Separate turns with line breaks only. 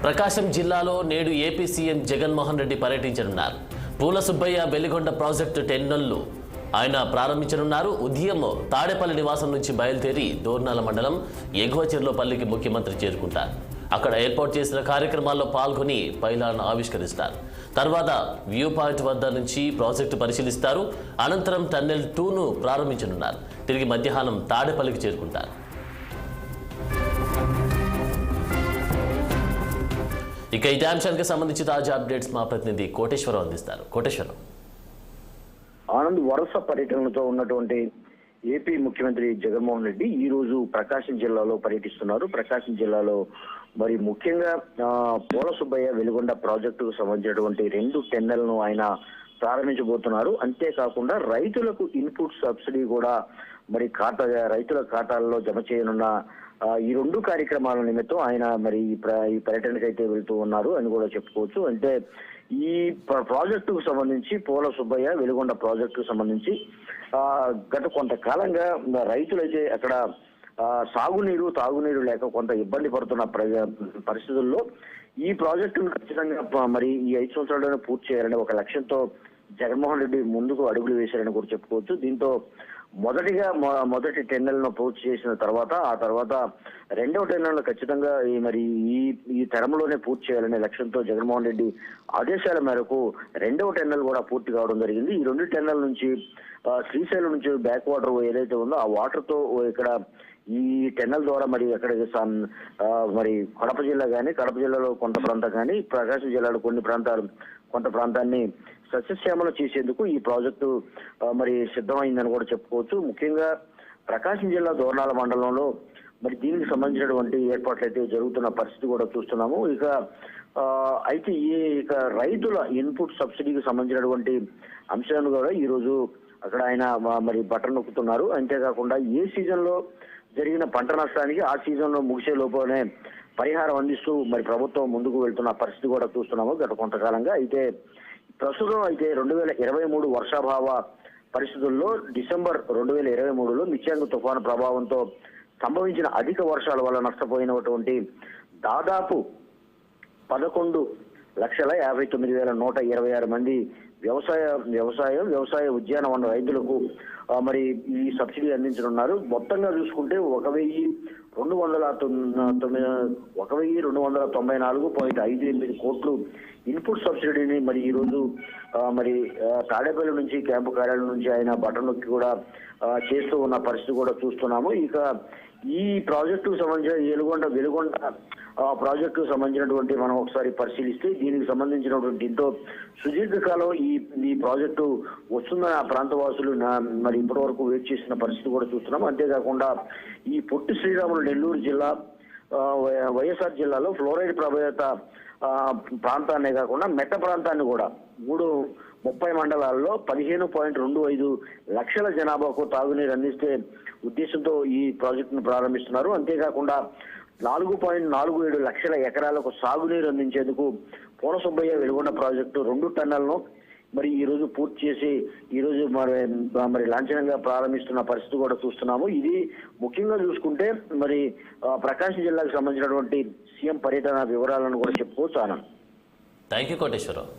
ప్రకాశం జిల్లాలో నేడు AP CM Jaganmohan Reddy పర్యటించనున్నారు. పూల సుబ్బయ్య వెలిగొండ ప్రాజెక్టు టెన్నెల్ను ఆయన ప్రారంభించనున్నారు. ఉదయం తాడేపల్లి నివాసం నుంచి బయలుదేరి దోర్నాల మండలం ఎగువచెర్లోపల్లికి ముఖ్యమంత్రి చేరుకుంటారు. అక్కడ ఏర్పాటు చేసిన కార్యక్రమాల్లో పాల్గొని పైలాన్ ఆవిష్కరిస్తారు. తర్వాత వ్యూ పాయింట్ వద్ద నుంచి ప్రాజెక్టు పరిశీలిస్తారు. అనంతరం టన్నెల్ 2ను ప్రారంభించనున్నారు. తిరిగి మధ్యాహ్నం తాడేపల్లికి చేరుకుంటారు. ఇక ఈ అంశానికి సంబంధించి తాజా అప్డేట్స్ మా ప్రతినిధి కోటేశ్వరం అందిస్తారు. కోటేశ్వరం.
ఆనంద్ వరుస పర్యటనలతో ఉన్నటువంటి ఏపీ ముఖ్యమంత్రి జగన్మోహన్ రెడ్డి ఈ రోజు ప్రకాశం జిల్లాలో పర్యటిస్తున్నారు. ప్రకాశం జిల్లాలో మరి ముఖ్యంగా పూల సుబ్బయ్య వెలిగొండ ప్రాజెక్టుకు సంబంధించినటువంటి 2 టెన్నెల్ను ఆయన ప్రారంభించబోతున్నారు. అంతేకాకుండా రైతులకు ఇన్పుట్ సబ్సిడీ కూడా మరి రైతుల ఖాతాల్లో జమ చేయనున్న ఈ 2 కార్యక్రమాల నిమిత్తం ఆయన మరి ఈ పర్యటనకు అయితే వెళ్తూ ఉన్నారు అని కూడా చెప్పుకోవచ్చు. అంటే ఈ ప్రాజెక్టుకు సంబంధించి పూల సుబ్బయ్య వెలిగొండ ప్రాజెక్టుకు సంబంధించి గత కొంతకాలంగా రైతులైతే అక్కడ సాగునీరు తాగునీరు లేక కొంత ఇబ్బంది పడుతున్న పరిస్థితుల్లో ఈ ప్రాజెక్టును ఖచ్చితంగా మరి ఈ 5 సంవత్సరాల్లోనే పూర్తి చేయాలనే ఒక లక్ష్యంతో జగన్మోహన్ రెడ్డి ముందుకు అడుగులు వేశారని కూడా చెప్పుకోవచ్చు. దీంతో మొదటి టెన్నెల్ను పూర్తి చేసిన తర్వాత ఆ తర్వాత 2వ టెన్నెల్ను ఖచ్చితంగా ఈ తరంలోనే పూర్తి చేయాలనే లక్ష్యంతో జగన్మోహన్ రెడ్డి ఆదేశాల మేరకు 2వ టెన్నెల్ కూడా పూర్తి కావడం జరిగింది. ఈ 2 టెన్నెల్ నుంచి శ్రీశైలం నుంచి బ్యాక్ వాటర్ ఏదైతే ఉందో ఆ వాటర్ తో ఇక్కడ ఈ టెన్నెల్ ద్వారా మరి అక్కడ మరి కడప జిల్లాలో కొంత ప్రాంతం కానీ ప్రకాశం జిల్లాలో కొంత ప్రాంతాన్ని సస్యశ్యామలు చేసేందుకు ఈ ప్రాజెక్టు మరి సిద్ధమైందని కూడా చెప్పుకోవచ్చు. ముఖ్యంగా ప్రకాశం జిల్లా దోర్నాల మండలంలో మరి దీనికి సంబంధించినటువంటి ఏర్పాట్లు అయితే జరుగుతున్న పరిస్థితి కూడా చూస్తున్నాము. అయితే రైతుల ఇన్పుట్ సబ్సిడీకి సంబంధించినటువంటి అంశాన్ని కూడా ఈ రోజు అక్కడ ఆయన మరి బటన్ నొక్కుతున్నారు. అంతేకాకుండా ఏ సీజన్ లో జరిగిన పంట నష్టానికి ఆ సీజన్ లో ముగిసే లోపలనే పరిహారం అందిస్తూ మరి ప్రభుత్వం ముందుకు వెళ్తున్న పరిస్థితి కూడా చూస్తున్నాము గత కొంతకాలంగా. అయితే ప్రస్తుతం 2023 వర్షాభావ పరిస్థితుల్లో డిసెంబర్ 2023లో మిచాంగ్ తుఫాను ప్రభావంతో సంభవించిన అధిక వర్షాల వల్ల నష్టపోయినటువంటి దాదాపు 11,59,126 మంది వ్యవసాయ ఉద్యానవన రైతులకు మరి ఈ సబ్సిడీ అందించనున్నారు. మొత్తంగా చూసుకుంటే 1,294.58 కోట్లు ఇన్పుట్ సబ్సిడీని మరి ఈ రోజు మరి తాడేపల్లి నుంచి క్యాంపు కార్యాలయం నుంచి ఆయన బటన్ నొక్కి కూడా చేస్తూ ఉన్న పరిస్థితి కూడా చూస్తున్నాము. ఇక ఈ ప్రాజెక్టుకు సంబంధించిన వెలుగొండ ప్రాజెక్టుకు సంబంధించినటువంటి మనం ఒకసారి పరిశీలిస్తే దీనికి సంబంధించినటువంటి దీంతో సుదీర్ఘకాలం ఈ ప్రాజెక్టు వస్తుందని ఆ ప్రాంత వాసులు మరి ఇప్పటి వరకు వెయిట్ చేసిన పరిస్థితి కూడా చూస్తున్నాం. అంతేకాకుండా ఈ పొట్టి శ్రీరాములు నెల్లూరు జిల్లా వైఎస్ఆర్ జిల్లాలో ఫ్లోరైడ్ ప్రభావిత ప్రాంతాన్నే కాకుండా మెట్ట ప్రాంతాన్ని కూడా 30 మండలాల్లో 15.25 లక్షల జనాభాకు తాగునీరు అందిస్తే ఉద్దేశంతో ఈ ప్రాజెక్టును ప్రారంభిస్తున్నారు. అంతేకాకుండా 4.47 లక్షల ఎకరాలకు సాగునీరు అందించేందుకు పూల సుబ్బయ్య వెలిగొండ ప్రాజెక్టు 2 టన్నెల్ను మరి ఈ రోజు పూర్తి చేసి ఈ రోజు మరి లాంఛనంగా ప్రారంభిస్తున్న పరిస్థితి కూడా చూస్తున్నాము. ఇది ముఖ్యంగా చూసుకుంటే మరి ప్రకాశం జిల్లాకు సంబంధించినటువంటి సీఎం పర్యటన వివరాలను కూడా చెప్పుకోవచ్చు. ఆనంద్.
Thank you Koteswararao.